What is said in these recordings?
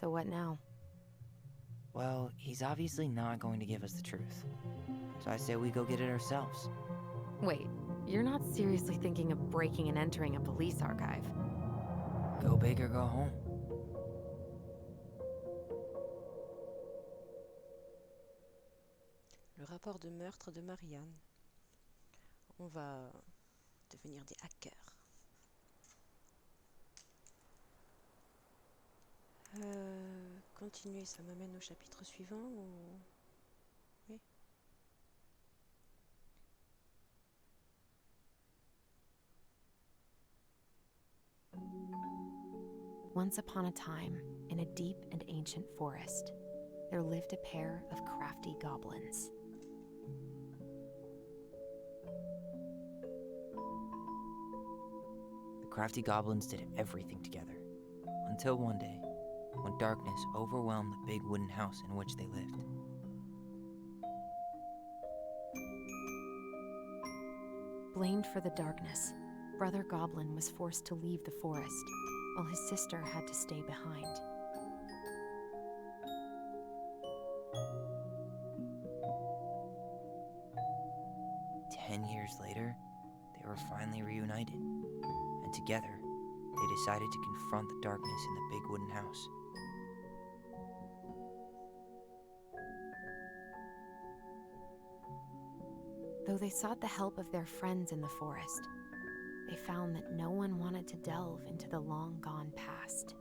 So what now? Well, he's obviously not going to give us the truth. So I say we go get it ourselves. Wait, you're not seriously thinking of breaking and entering a police archive? Go big or go home. Le rapport de meurtre de Marianne. On va devenir des hackers. Continuer, ça m'amène au chapitre suivant ou... Oui. Once upon a time, in a deep and ancient forest, there lived a pair of crafty goblins. The crafty goblins did everything together. Until one day, when darkness overwhelmed the big wooden house in which they lived. Blamed for the darkness, Brother Goblin was forced to leave the forest, while his sister had to stay behind. Years later, they were finally reunited, and together, they decided to confront the darkness in the big wooden house. Though they sought the help of their friends in the forest, they found that no one wanted to delve into the long-gone past.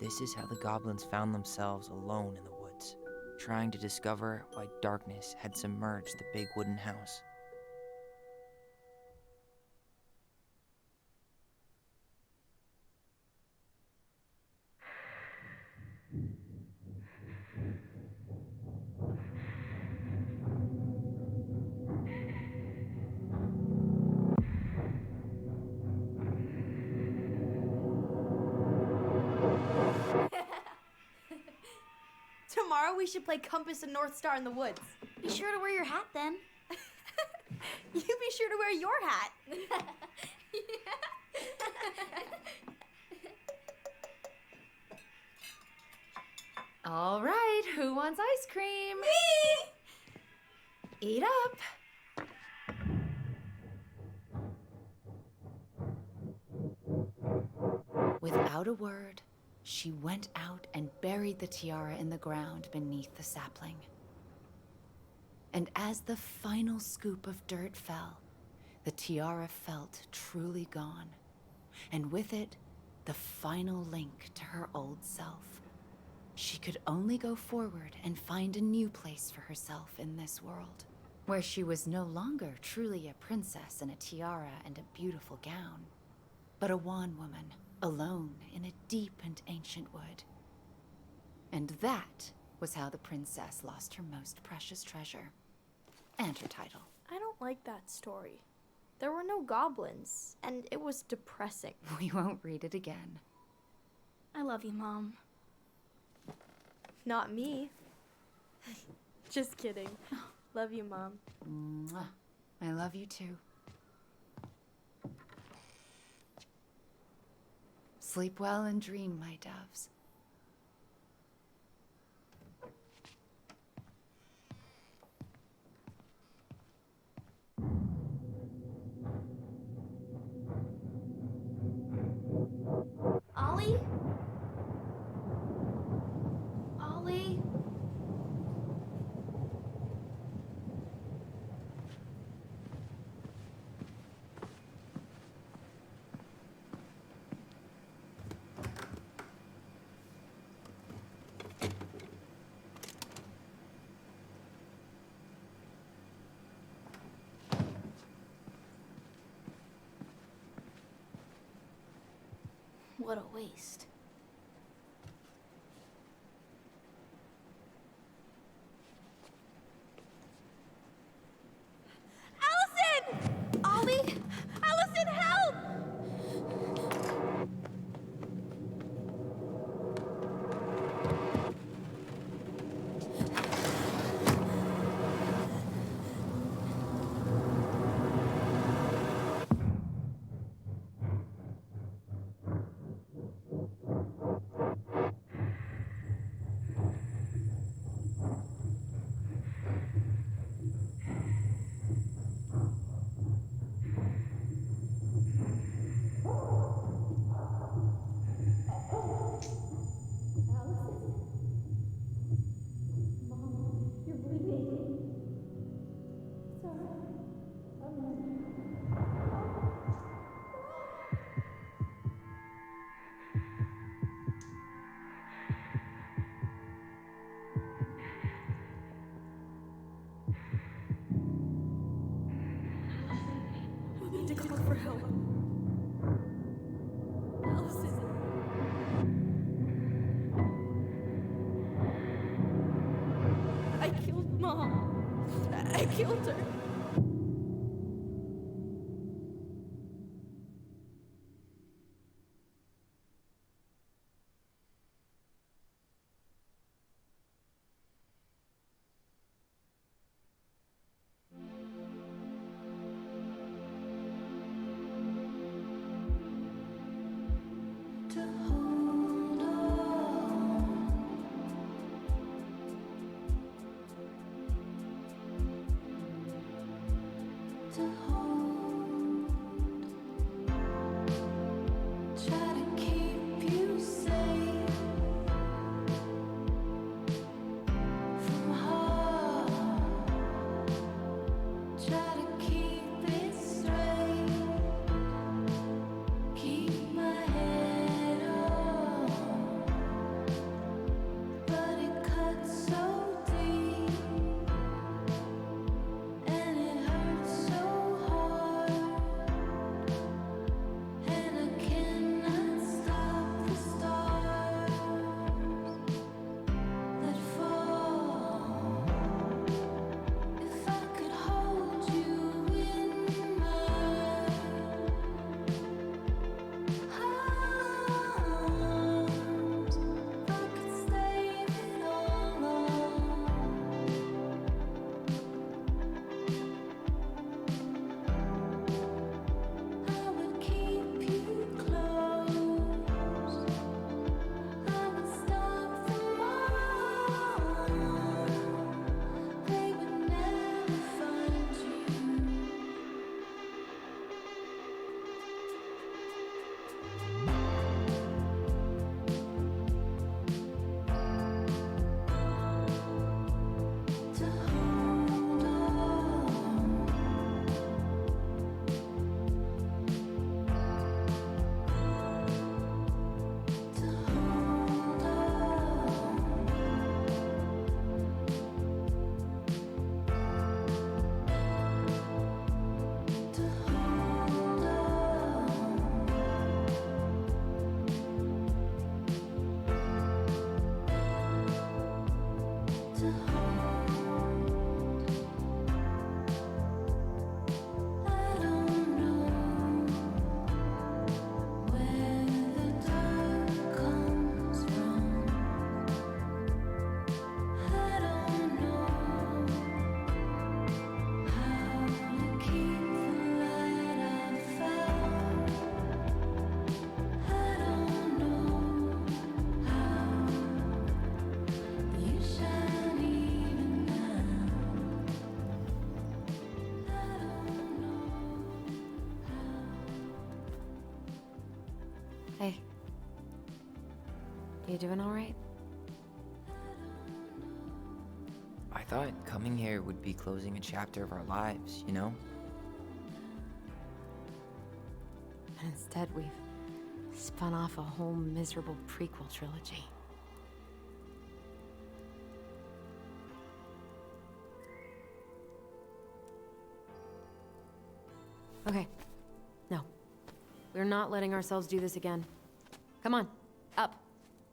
This is how the goblins found themselves alone in the woods, trying to discover why darkness had submerged the big wooden house. Tomorrow we should play Compass and North Star in the woods. Be sure to wear your hat then. You be sure to wear your hat. All right, who wants ice cream? Me! Eat up. Without a word, she went out and buried the tiara in the ground beneath the sapling. And as the final scoop of dirt fell, the tiara felt truly gone, and with it, the final link to her old self. She could only go forward and find a new place for herself in this world, where she was no longer truly a princess in a tiara and a beautiful gown, but a wan woman, alone in a deep and ancient wood. And that was how the princess lost her most precious treasure, and her title. I don't like that story. There were no goblins, and it was depressing. We won't read it again. I love you, Mom. Not me. Just kidding. Love you, Mom. Mwah. I love you too. Sleep well and dream, my doves. Ollie? Ollie? What a waste. Allison! Ollie! Allison, help! need to call for help. Allison. I killed Mom. I killed her. Hey. You doing all right? I thought coming here would be closing a chapter of our lives, you know? And instead, we've spun off a whole miserable prequel trilogy. Okay. No. We're not letting ourselves do this again. Come on, up.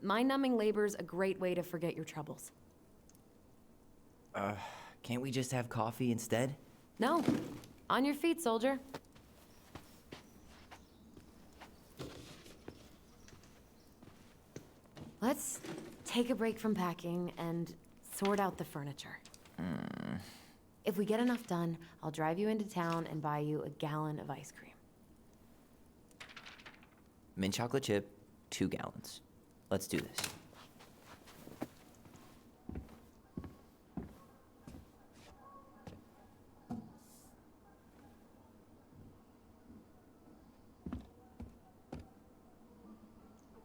Mind-numbing labor's a great way to forget your troubles. Can't we just have coffee instead? No. On your feet, soldier. Let's take a break from packing and sort out the furniture. If we get enough done, I'll drive you into town and buy you a gallon of ice cream. Mint chocolate chip, 2 gallons. Let's do this.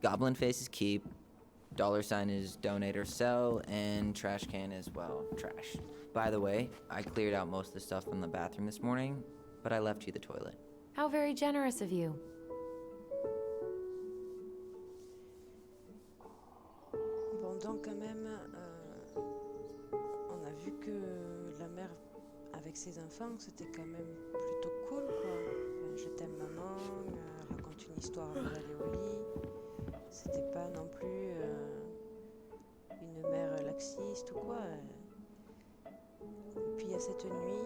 Goblin face is keep, $sign is donate or sell, and trash can is, well, trash. By the way, I cleared out most of the stuff from the bathroom this morning, but I left you the toilet. How very generous of you. Bon, donc quand même, on a vu que la mère avec ses enfants, c'était quand même plutôt cool, quoi. l'histoire avant d'aller au lit. C'était pas non plus une mère laxiste ou quoi. Et puis il y a cette nuit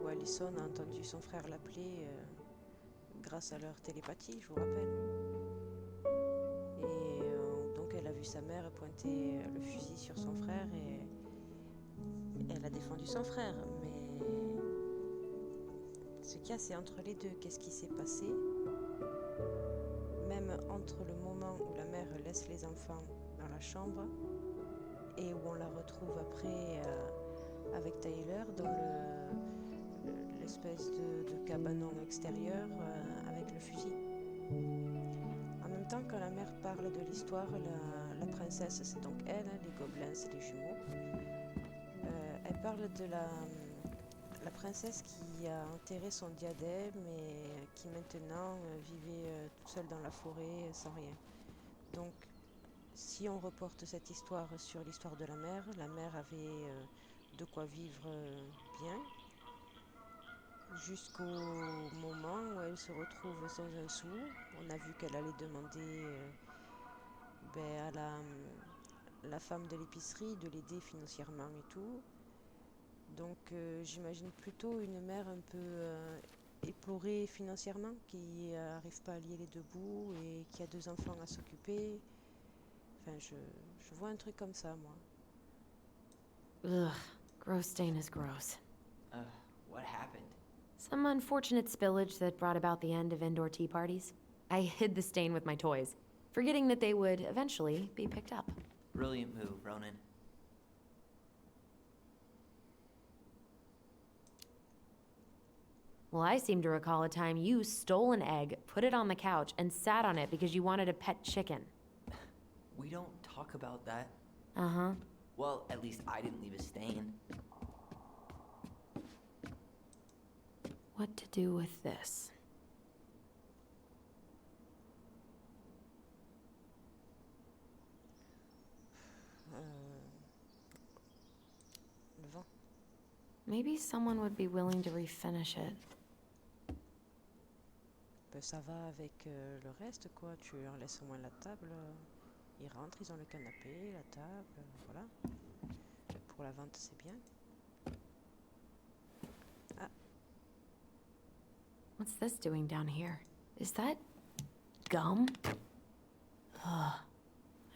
où Allison a entendu son frère l'appeler grâce à leur télépathie, je vous rappelle. Et donc elle a vu sa mère pointer le fusil sur son frère et elle a défendu son frère. Mais ce qu'il y a, c'est entre les deux, qu'est-ce qui s'est passé? Même entre le moment où la mère laisse les enfants dans la chambre et où on la retrouve après avec Tyler dans l'espèce de cabanon extérieur avec le fusil. En même temps, quand la mère parle de l'histoire, la princesse, c'est donc elle, hein, les gobelins, c'est les jumeaux. Elle parle de la princesse qui a enterré son diadème et qui maintenant vivait toute seule dans la forêt sans rien. Donc, si on reporte cette histoire sur l'histoire de la mère avait de quoi vivre bien, jusqu'au moment où elle se retrouve sans un sou. On a vu qu'elle allait demander à la femme de l'épicerie de l'aider financièrement et tout. Donc j'imagine plutôt une mère un peu éplorée financièrement, qui n'arrive pas à lier les deux bouts et qui a 2 enfants à s'occuper. Enfin, je vois un truc comme ça, moi. Ugh, gross stain is gross. What happened? Some unfortunate spillage that brought about the end of indoor tea parties. I hid the stain with my toys, forgetting that they would eventually be picked up. Brilliant move, Ronan. Well, I seem to recall a time you stole an egg, put it on the couch, and sat on it because you wanted a pet chicken. We don't talk about that. Uh-huh. Well, at least I didn't leave a stain. What to do with this? Le vent. Maybe someone would be willing to refinish it. Ben, ça va avec le reste, quoi. Tu leur laisses au moins la table. Ils rentrent, ils ont le canapé, la table, voilà. Pour la vente, c'est bien. Ah, What's this doing down here? Is that gum? Ugh.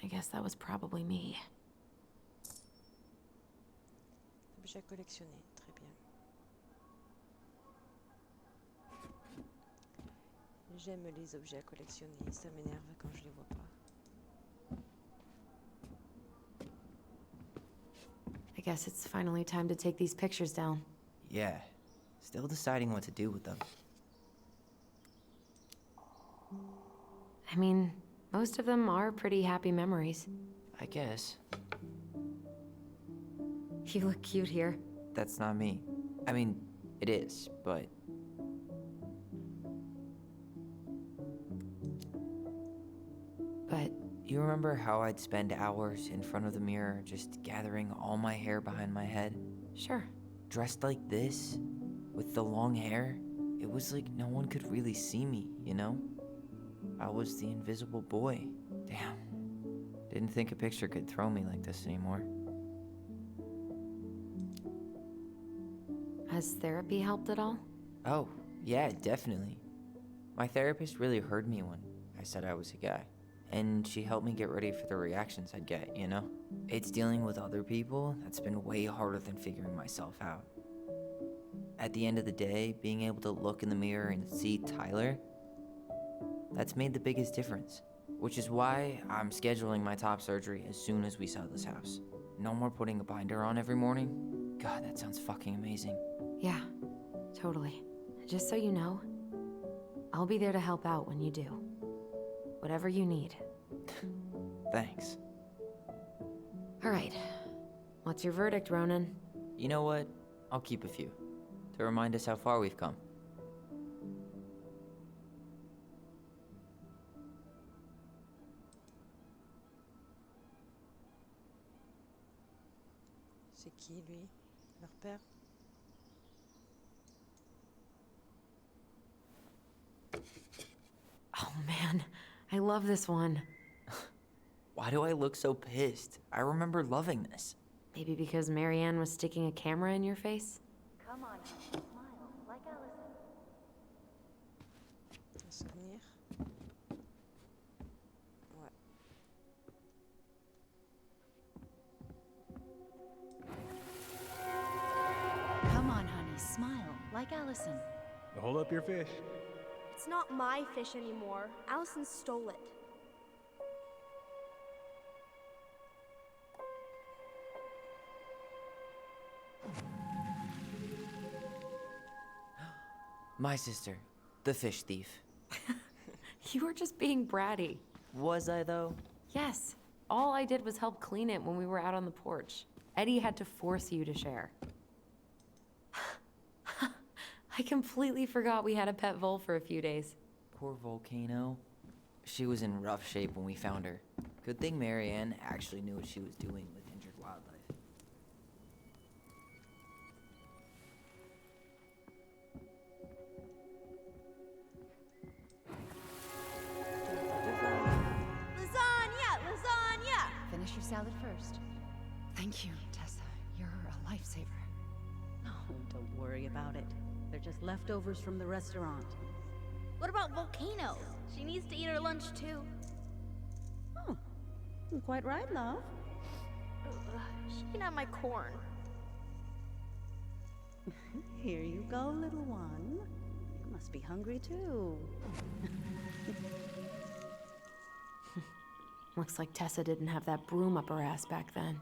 I guess that was probably me. objet collectionné, très bien. J'aime les objets à collectionner, ça m'énerve quand je les vois pas. I guess it's finally time to take these pictures down. Yeah. Still deciding what to do with them. I mean, most of them are pretty happy memories. I guess. You look cute here. That's not me. I mean, it is, but... But You remember how I'd spend hours in front of the mirror just gathering all my hair behind my head? sure. Dressed like this, with the long hair? It was like no one could really see me, you know? I was the invisible boy. Damn. Didn't think a picture could throw me like this anymore. Has therapy helped at all? Oh, yeah, definitely. My therapist really heard me when I said I was a guy. And she helped me get ready for the reactions I'd get, you know? It's dealing with other people that's been way harder than figuring myself out. At the end of the day, being able to look in the mirror and see Tyler, that's made the biggest difference. Which is why I'm scheduling my top surgery as soon as we sell this house. No more putting a binder on every morning. God, that sounds fucking amazing. Yeah, totally. Just so you know, I'll be there to help out when you do. Whatever you need. Thanks. All right. What's your verdict, Ronan? You know what? I'll keep a few. To remind us how far we've come. C'est qui, lui? Leur père? I love this one. Why do I look so pissed? I remember loving this. Maybe because Marianne was sticking a camera in your face? Come on, honey, smile like Allison. Un souvenir. Ouais. Come on, honey, smile like Allison. Hold up your fish. It's not my fish anymore. Allison stole it. My sister, the fish thief. You were just being bratty. Was I, though? Yes. All I did was help clean it when we were out on the porch. Eddie had to force you to share. I completely forgot we had a pet vole for a few days. Poor Volcano. She was in rough shape when we found her. Good thing Marianne actually knew what she was doing with injured wildlife. Lasagna! Lasagna! Finish your salad first. Thank you, Tessa. You're a lifesaver. Oh, don't worry about it. They're just leftovers from the restaurant. What about Volcano? She needs to eat her lunch too. Oh, you're quite right, love. She can have my corn. Here you go, little one. You must be hungry too. Looks like Tessa didn't have that broom up her ass back then.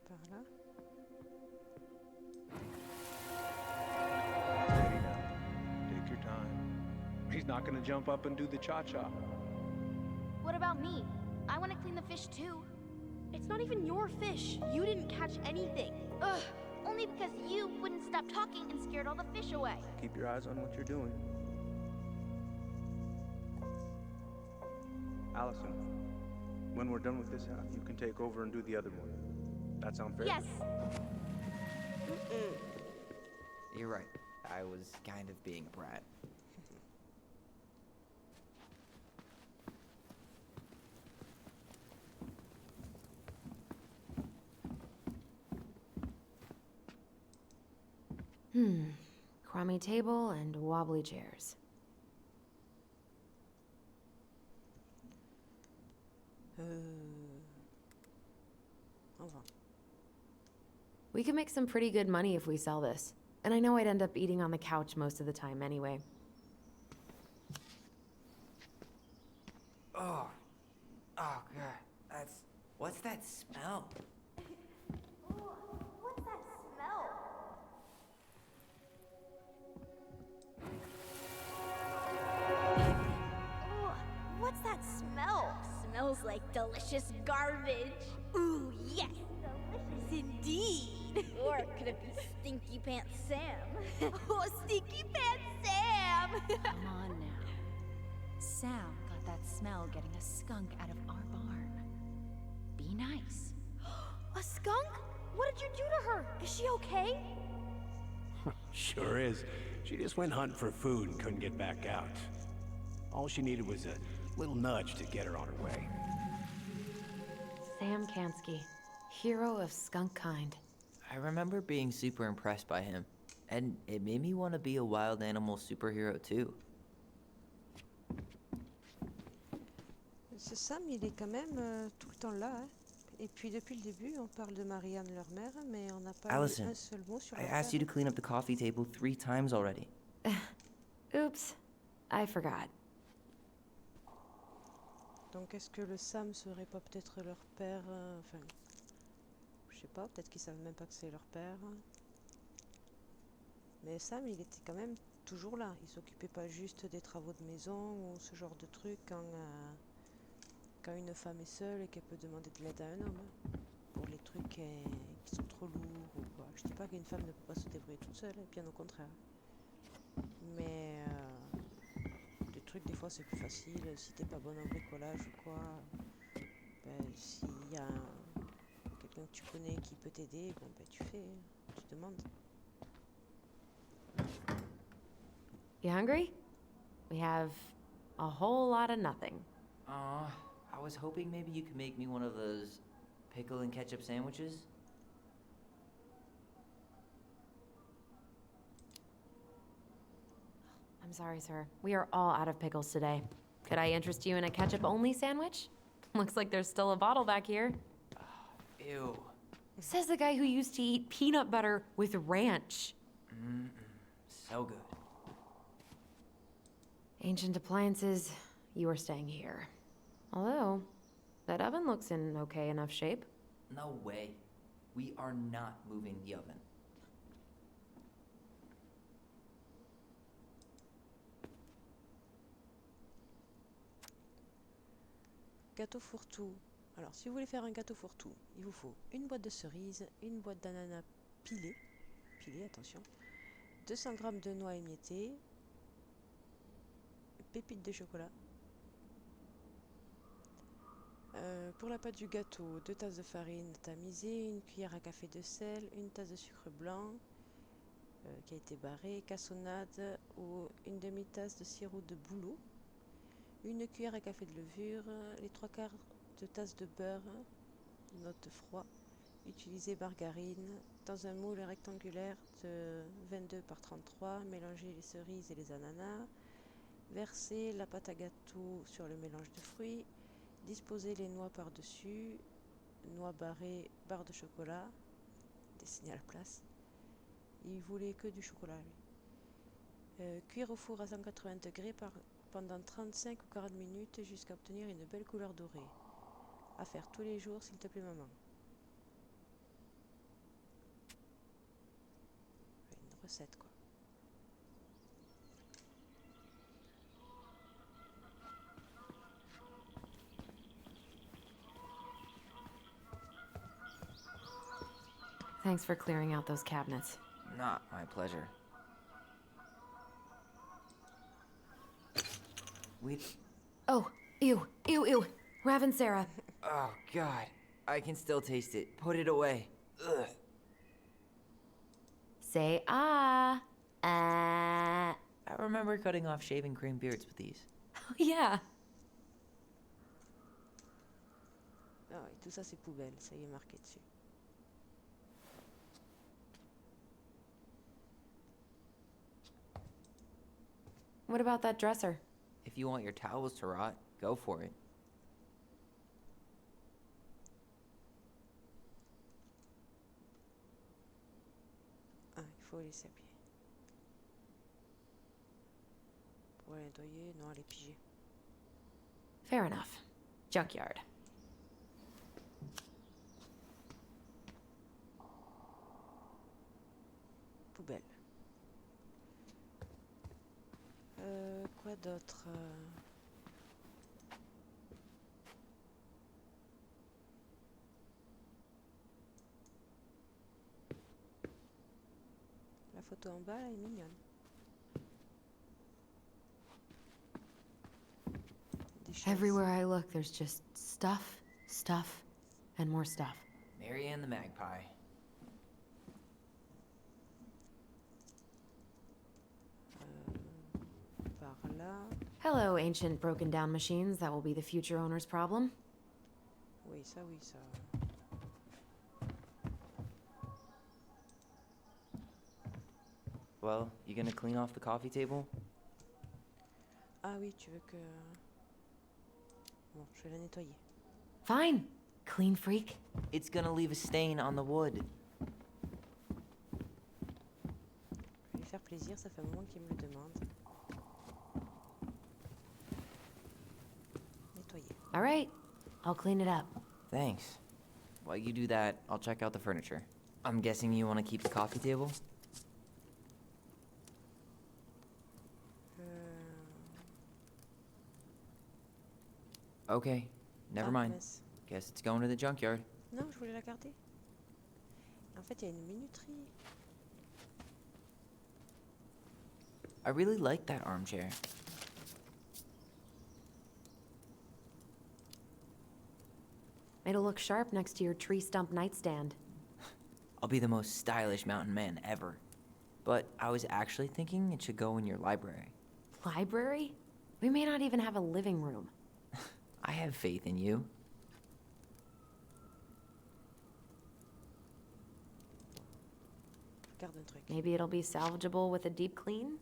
Par là. Steady now. Take your time. He's not gonna jump up and do the cha-cha. What about me? I want to clean the fish too. It's not even your fish. You didn't catch anything. Ugh, only because you wouldn't stop talking and scared all the fish away. Keep your eyes on what you're doing. Allison, when we're done with this half, you can take over and do the other one. That sound fair? Yes. You're right. I was kind of being a brat. Crummy table and wobbly chairs. Au revoir. We could make some pretty good money if we sell this. And I know I'd end up eating on the couch most of the time anyway. Oh. Oh, God. What's that smell? What's that smell? Ooh, what's that smell? Smells like delicious garbage. Ooh, yes. Delicious indeed. Or could it be Stinky Pants Sam? Oh, Stinky Pants Sam! Come on now. Sam got that smell getting a skunk out of our barn. Be nice. A skunk? What did you do to her? Is she okay? Sure is. She just went hunting for food and couldn't get back out. All she needed was a little nudge to get her on her way. Sam Kansky, hero of skunk kind. I remember being super impressed by him, and it made me want to be a wild animal superhero too. Ce Sam, il est quand même tout le temps là. Hein. Et puis depuis le début, on parle de Marianne, leur mère, mais on n'a pas eu Allison, un seul mot sur I leur asked you to père. clean up the coffee table 3 times already. Oops, I forgot. Donc est-ce que le Sam serait pas peut-être leur père enfin, je sais pas, peut-être qu'ils savent même pas que c'est leur père. Mais Sam, il était quand même toujours là. Il s'occupait pas juste des travaux de maison ou ce genre de truc quand une femme est seule et qu'elle peut demander de l'aide à un homme. Pour les trucs qui sont trop lourds ou quoi. Je dis pas qu'une femme ne peut pas se débrouiller toute seule, bien au contraire. Mais de trucs, des fois, c'est plus facile. Si t'es pas bonne en bricolage ou quoi, ben, s'il y a quelqu'un que tu connais qui peut t'aider, bon, ben, tu fais, tu demandes. You hungry? We have a whole lot of nothing. Aw, I was hoping maybe you could make me one of those pickle and ketchup sandwiches. I'm sorry, sir. We are all out of pickles today. Could I interest you in a ketchup-only sandwich? Looks like there's still a bottle back here. Ew. Says the guy who used to eat peanut butter with ranch. So good. Ancient appliances, you are staying here. Although, that oven looks in okay enough shape. No way. We are not moving the oven. Gâteau fourre-tout. Alors, si vous voulez faire un gâteau fourre-tout, il vous faut une boîte de cerises, une boîte d'ananas pilée, attention, 200 g de noix émiettées, pépites de chocolat. Pour la pâte du gâteau, 2 tasses de farine tamisée, une cuillère à café de sel, une tasse de sucre blanc qui a été barré, cassonade ou une demi-tasse de sirop de bouleau, une cuillère à café de levure, les 3/4 de tasse de beurre, note froid, utilisez margarine, dans un moule rectangulaire de 22 par 33, mélangez les cerises et les ananas, versez la pâte à gâteau sur le mélange de fruits, disposez les noix par-dessus, noix barrées, barre de chocolat, dessiné à la place. Il voulait que du chocolat, lui. Cuire au four à 180 degrés pendant 35 ou 40 minutes jusqu'à obtenir une belle couleur dorée. À faire tous les jours, s'il te plaît, maman. Une recette, quoi. Thanks for clearing out those cabinets. Not my pleasure. Oh, ew, ew, ew. Rav Sarah. Oh, God. I can still taste it. Put it away. Ugh. Say ah. Ah. I remember cutting off shaving cream beards with these. Oh, yeah. Ah oui, tout ça c'est poubelle, ça y est marqué dessus. What about that dresser? If you want your towels to rot, go for it. Ah, il faut les s'habiller. Pour les nettoyer, non, les piger. Fair enough. Junkyard. Poubelle. Quoi d'autre La photo en bas, là, est mignonne. Des chaises. Everywhere I look, there's just stuff, stuff, and more stuff. Mary Ann the Magpie. Par là. Hello, ancient broken down machines that will be the future owner's problem. Oui, ça, oui, ça. Well, you gonna clean off the coffee table? Ah oui, tu veux que... Bon, je vais la nettoyer. Fine. Clean freak. It's gonna leave a stain on the wood. Je vais lui faire plaisir, ça fait un moment qu'il me le demande. Nettoyer. All right. I'll clean it up. Thanks. While you do that, I'll check out the furniture. I'm guessing you want to keep the coffee table? Okay, never mind. Mince. Guess it's going to the junkyard. Non, je voulais la garder. En fait, il y a une minuterie. I really like that armchair. It'll look sharp next to your tree stump nightstand. I'll be the most stylish mountain man ever. But I was actually thinking it should go in your library. Library? We may not even have a living room. I have faith in you. Regarde un truc. Maybe it'll be salvageable with a deep clean?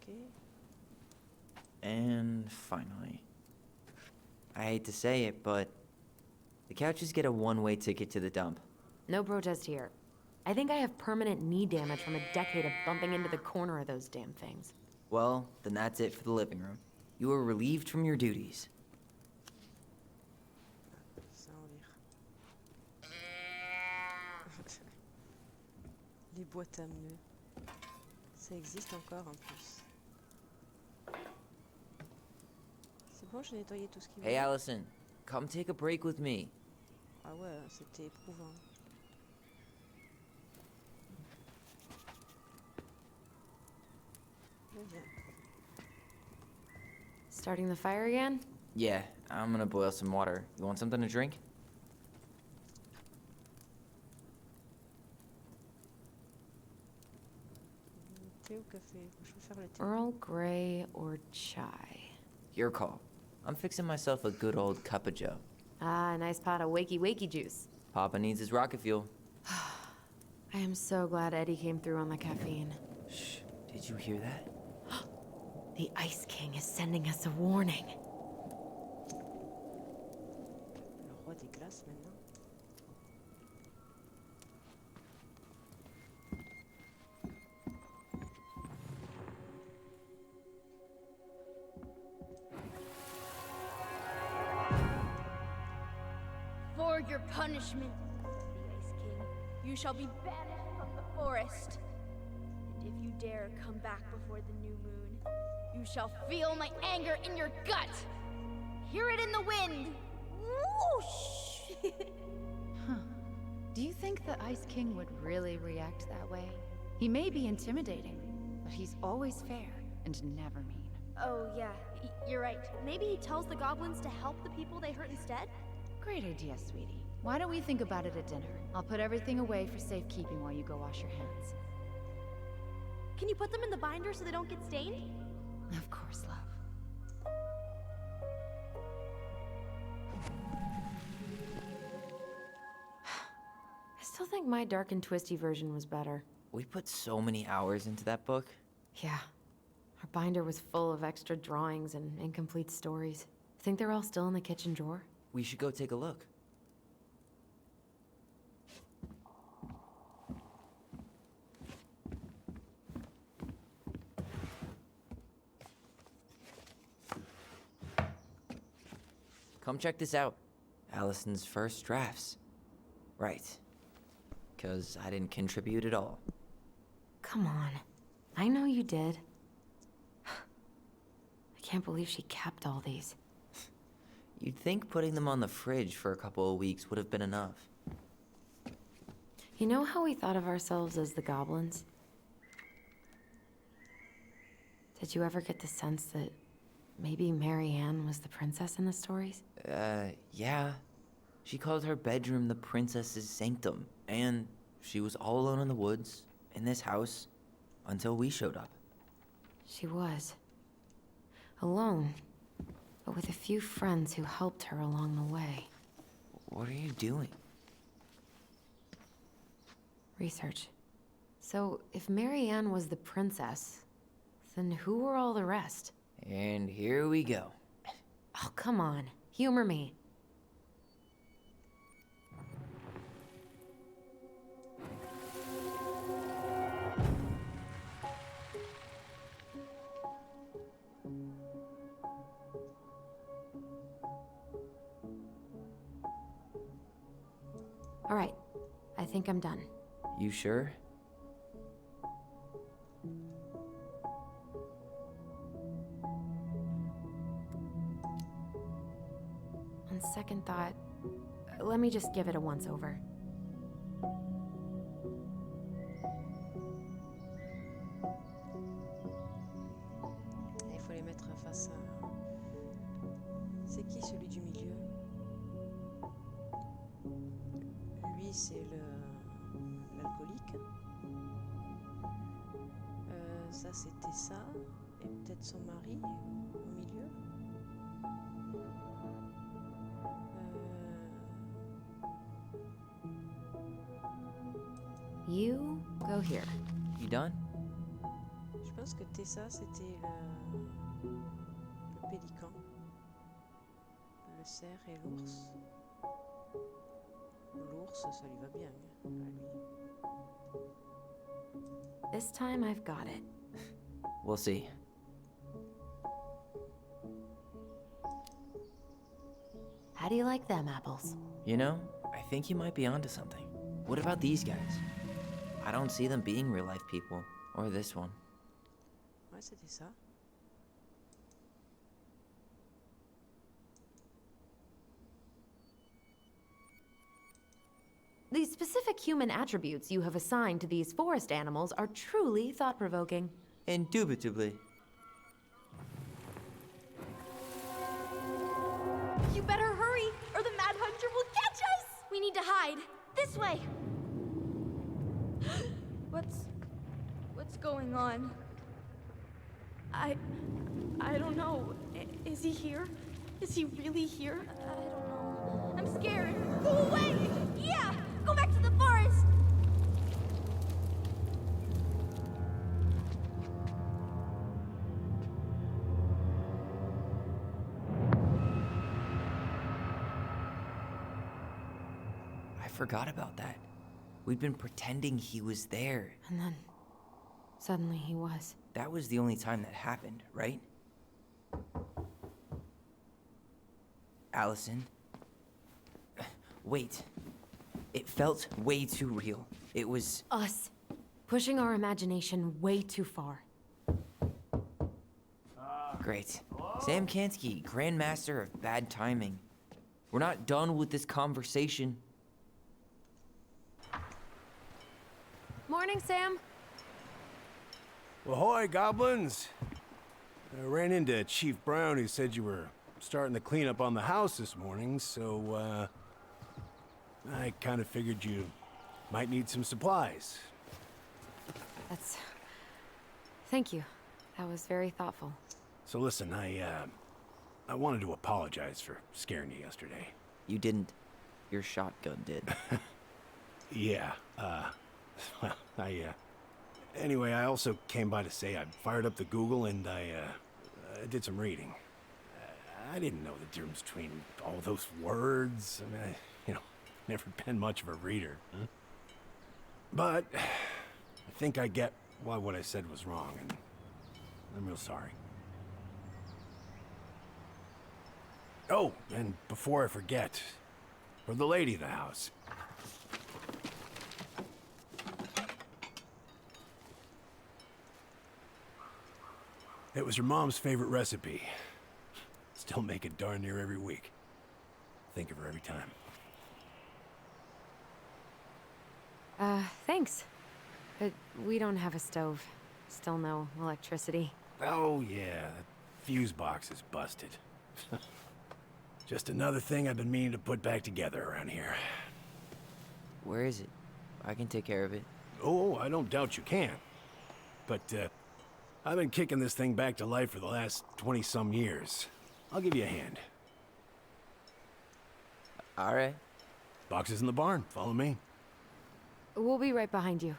Ok. And finally, I hate to say it, but the couches get a one-way ticket to the dump. No protest here. I think I have permanent knee damage from a decade of bumping into the corner of those damn things. Well, then that's it for the living room. You are relieved from your duties. Ça en lire. Les boîtes à nœuds. Ça existe encore en plus. C'est bon, j'ai nettoyé tout ce qui Hey, va. Allison, come take a break with me. Ah ouais, c'était éprouvant. Viens. Starting the fire again? Yeah, I'm gonna boil some water. You want something to drink? Thé ou café? Je vais faire le thé. Earl Grey or chai? Your call. I'm fixing myself a good old cup of joe. Ah, a nice pot of wakey juice. Papa needs his rocket fuel. I am so glad Eddie came through on the caffeine. Shh, did you hear that? The Ice King is sending us a warning. Le roi des glaces maintenant. For your punishment, said the Ice King, you shall be banished from the forest. And if you dare come back before the new moon, you shall feel my anger in your gut. Hear it in the wind. Whoosh! Huh. Do you think the Ice King would really react that way? He may be intimidating, but he's always fair and never mean. Oh, yeah, you're right. Maybe he tells the goblins to help the people they hurt instead? Great idea, sweetie. Why don't we think about it at dinner? I'll put everything away for safekeeping while you go wash your hands. Can you put them in the binder so they don't get stained? Of course, love. I still think my dark and twisty version was better. We put so many hours into that book. Yeah. Our binder was full of extra drawings and incomplete stories. Think they're all still in the kitchen drawer? We should go take a look. Come check this out. Allison's first drafts. Right. 'Cause I didn't contribute at all. Come on. I know you did. I can't believe she kept all these. You'd think putting them on the fridge for a couple of weeks would have been enough. You know how we thought of ourselves as the goblins? Did you ever get the sense that maybe Mary Ann was the princess in the stories? Yeah. She called her bedroom the princess's sanctum, and she was all alone in the woods, in this house, until we showed up. She was. Alone, but with a few friends who helped her along the way. What are you doing? Research. So, if Mary Ann was the princess, then who were all the rest? And here we go. Oh, come on. Humor me. All right. I think I'm done. You sure? On second thought, let me just give it a once-over. face à... C'est qui celui du milieu? Lui, c'est l'alcoolique. Ça, c'était ça. Et peut-être son mari au milieu. You go here. You done? Je pense que Tessa, c'était le pélican, le cerf et l'ours. L'ours, ça lui va bien, à lui. This time I've got it. We'll see. How do you like them apples? You know, I think you might be onto something. What about these guys? I don't see them being real-life people. Or this one. Ouais, c'était ça. The specific human attributes you have assigned to these forest animals are truly thought-provoking. Indubitably. You better hurry, or the Mad Hunter will catch us! We need to hide. This way! What's going on? I don't know. Is he here? Is he really here? I don't know. I'm scared. Go away! Yeah! Go back to the forest! I forgot about that. We'd been pretending he was there. And then, suddenly he was. That was the only time that happened, right? Allison? Wait. It felt way too real. It was... Us. Pushing our imagination way too far. Great. Sam Kansky, Grandmaster of Bad Timing. We're not done with this conversation. Morning, Sam. Ahoy, goblins! I ran into Chief Brown, who said you were starting the cleanup on the house this morning, so, I kind of figured you might need some supplies. That's... Thank you. That was very thoughtful. So listen, I wanted to apologize for scaring you yesterday. You didn't. Your shotgun did. Yeah, well, anyway, I also came by to say I fired up the Google and I did some reading. I didn't know the difference between all those words. I mean, never been much of a reader. Huh? But I think I get why what I said was wrong, and I'm real sorry. Oh, and before I forget, for the lady of the house. It was her mom's favorite recipe. Still make it darn near every week. Think of her every time. Thanks. But we don't have a stove. Still no electricity. Oh, yeah, that fuse box is busted. Just another thing I've been meaning to put back together around here. Where is it? I can take care of it. Oh, I don't doubt you can. But, I've been kicking this thing back to life for the last 20-some years. I'll give you a hand. All right. Box is in the barn. Follow me. We'll be right behind you.